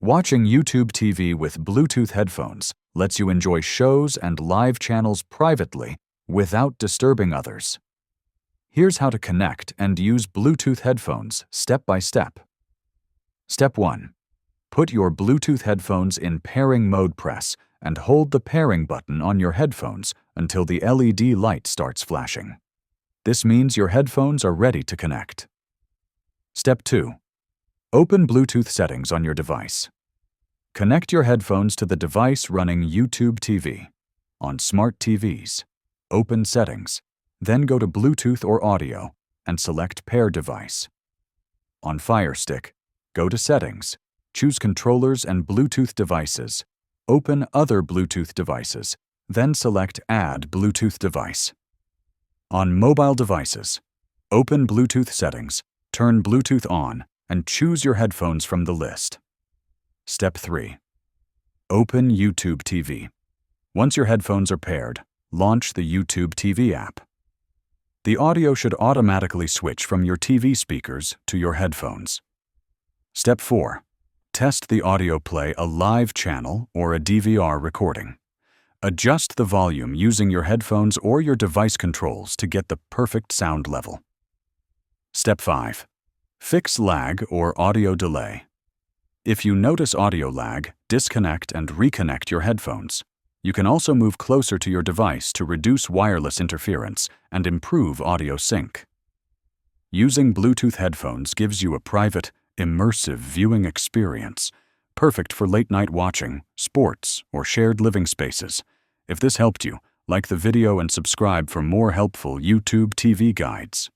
Watching YouTube TV with Bluetooth headphones lets you enjoy shows and live channels privately without disturbing others. Here's how to connect and use Bluetooth headphones step by step. Step 1. Put your Bluetooth headphones in pairing mode. Press and hold the pairing button on your headphones until the LED light starts flashing. This means your headphones are ready to connect. Step 2. Open Bluetooth settings on your device. Connect your headphones to the device running YouTube TV. On smart TVs, open Settings, then go to Bluetooth or Audio and select Pair Device. On Fire Stick, go to Settings, choose Controllers and Bluetooth Devices, open Other Bluetooth Devices, then select Add Bluetooth Device. On mobile devices, open Bluetooth Settings, turn Bluetooth on, and choose your headphones from the list. Step 3. Open YouTube TV. Once your headphones are paired, launch the YouTube TV app. The audio should automatically switch from your TV speakers to your headphones. Step 4. Test the audio. Play a live channel or a DVR recording. Adjust the volume using your headphones or your device controls to get the perfect sound level. Step 5. Fix lag or audio delay. If you notice audio lag, disconnect and reconnect your headphones. You can also move closer to your device to reduce wireless interference and improve audio sync. Using Bluetooth headphones gives you a private, immersive viewing experience, perfect for late-night watching, sports, or shared living spaces. If this helped you, like the video and subscribe for more helpful YouTube TV guides.